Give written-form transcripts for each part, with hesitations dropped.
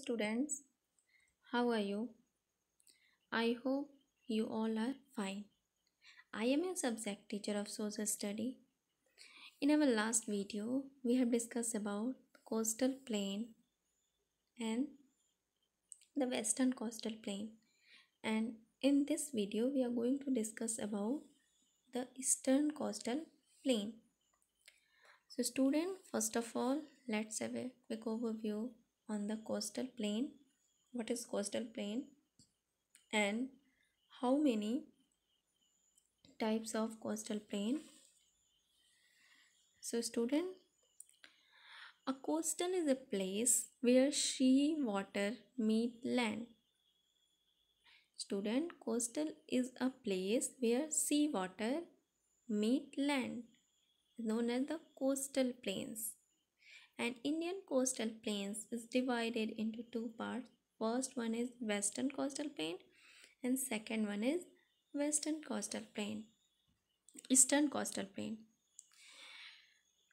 students, how are you? I hope you all are fine. I am your subject teacher of social study. In our last video, we have discussed about coastal plain and the western coastal plain. And in this video, we are going to discuss about the eastern coastal plain. So student, first of all, let's have a quick overview on the coastal plain. What is coastal plain and how many types of coastal plain? So student, a coastal is a place where sea water meet land. Student, coastal is a place where sea water meet land, known as the coastal plains. And Indian coastal plains is divided into two parts. First one is western coastal plain and second one is western coastal plain, eastern coastal plain.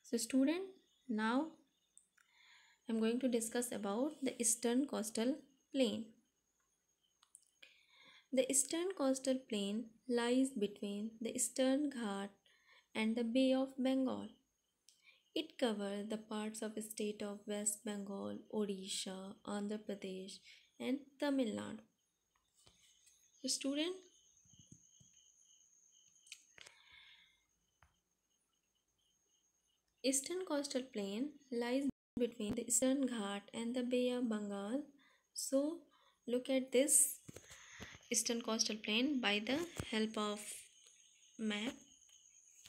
So student, now I'm going to discuss about the eastern coastal plain. The eastern coastal plain lies between the Eastern Ghat and the Bay of Bengal. It covers the parts of the state of West Bengal, Odisha, Andhra Pradesh, and Tamil Nadu. So student, Eastern coastal plain lies between the Eastern Ghat and the Bay of Bengal. So look at this Eastern coastal plain by the help of map.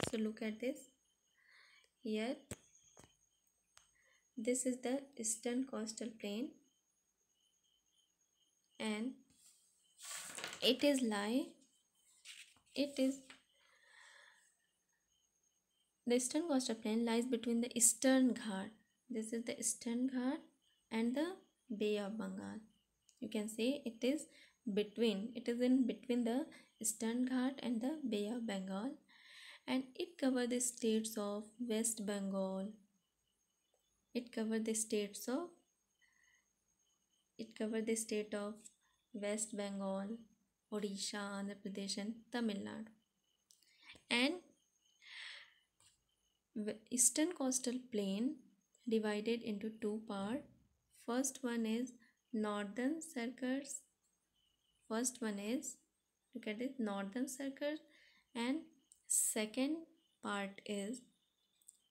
So look at this. Here, this is the eastern coastal plain, and it is the eastern coastal plain lies between the Eastern Ghat. This is the Eastern Ghat and the Bay of Bengal. You can say it is in between the Eastern Ghat and the Bay of Bengal, and it covers the states of West Bengal. It covers the states of It covers the state of West Bengal, Odisha, Andhra Pradesh, and Tamil Nadu. And eastern coastal plain divided into two parts. First one is northern circles. First one is, look at it, northern circles, and second part is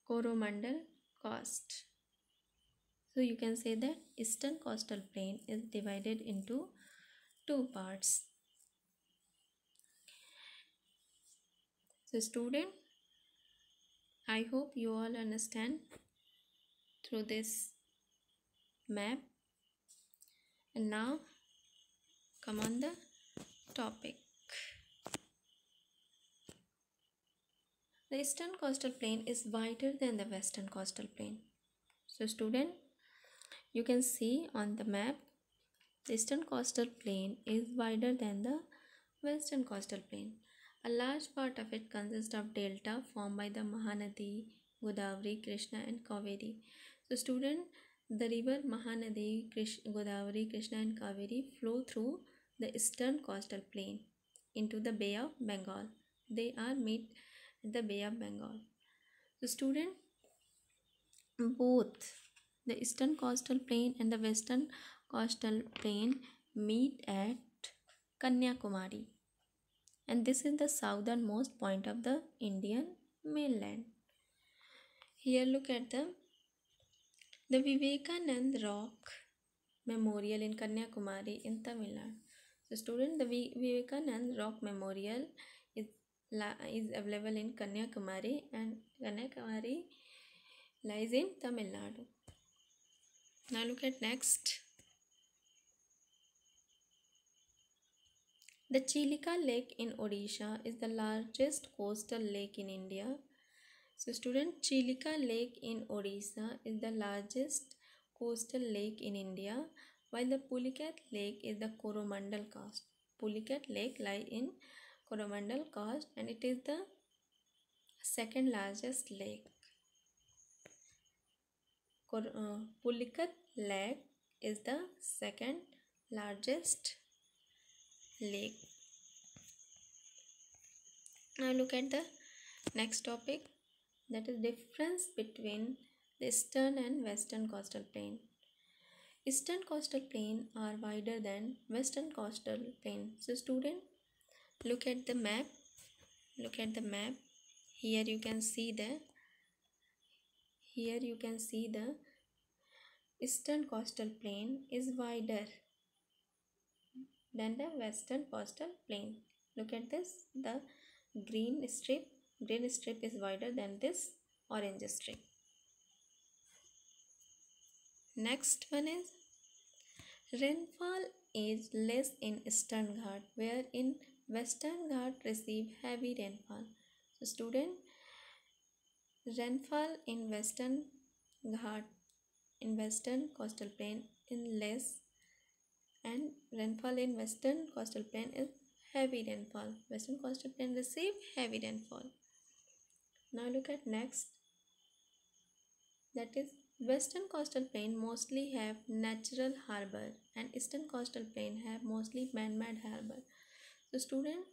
Coromandel coast. So you can say that eastern coastal plain is divided into two parts. So student, I hope you all understand through this map. And now come on the topic. The eastern coastal plain is wider than the western coastal plain. So student, you can see on the map, the eastern coastal plain is wider than the western coastal plain. A large part of it consists of delta formed by the Mahanadi, Godavari, Krishna, and Kaveri. So student, the river Mahanadi, Godavari, Krishna, and Kaveri flow through the eastern coastal plain into the Bay of Bengal. They are meet at the Bay of Bengal. So student, both the eastern coastal plain and the western coastal plain meet at Kanyakumari, and this is the southernmost point of the Indian mainland. Here look at the Vivekanand Rock Memorial in Kanyakumari in Tamil Nadu. So student, the Vivekanand Rock Memorial is, is available in Kanyakumari, and Kanyakumari lies in Tamil Nadu. Now look at next. The Chilika Lake in Odisha is the largest coastal lake in India. So student, Chilika Lake in Odisha is the largest coastal lake in India, while the Pulicat Lake is the Coromandel coast. Pulicat Lake lies in Coromandel coast, and it is the second largest lake. Pulicat Lake is the second largest lake. Now look at the next topic, that is difference between the eastern and western coastal plain. Eastern coastal plain are wider than western coastal plain. So student, look at the map. Look at the map. Here you can see the eastern coastal plain is wider than the western coastal plain. Look at this. The green strip is wider than this orange strip. Next one is rainfall is less in Eastern Ghat, where in Western Ghat receive heavy rainfall. So student, rainfall in Western Ghat, in Western coastal plain is less, and rainfall in Western coastal plain is heavy rainfall. Western coastal plain receive heavy rainfall. Now look at next, that is Western coastal plain mostly have natural harbor and Eastern coastal plain have mostly man-made harbor. So student,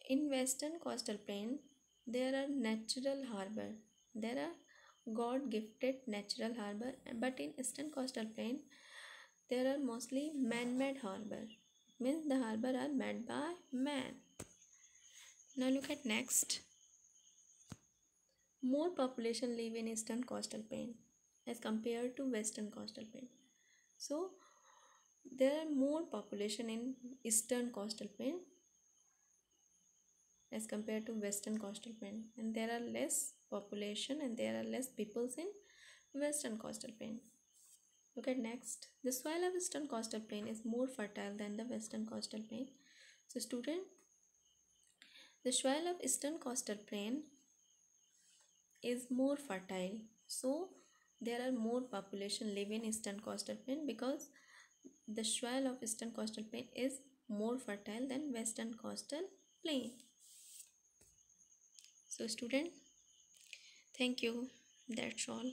in Western coastal plain there are natural harbor, there are God gifted natural harbor, but in Eastern coastal plain there are mostly man-made harbor, means the harbor are made by man. Now look at next, more population live in Eastern coastal plain as compared to Western coastal plain. So there are more population in Eastern coastal plain as compared to Western coastal plain, and there are less population and there are less peoples in Western coastal plain. Look at next, the soil of Eastern coastal plain is more fertile than the Western coastal plain. So student, the soil of Eastern coastal plain is more fertile, so there are more population live in Eastern coastal plain because the soil of Eastern coastal plain is more fertile than Western coastal plain. So student, thank you, that's all.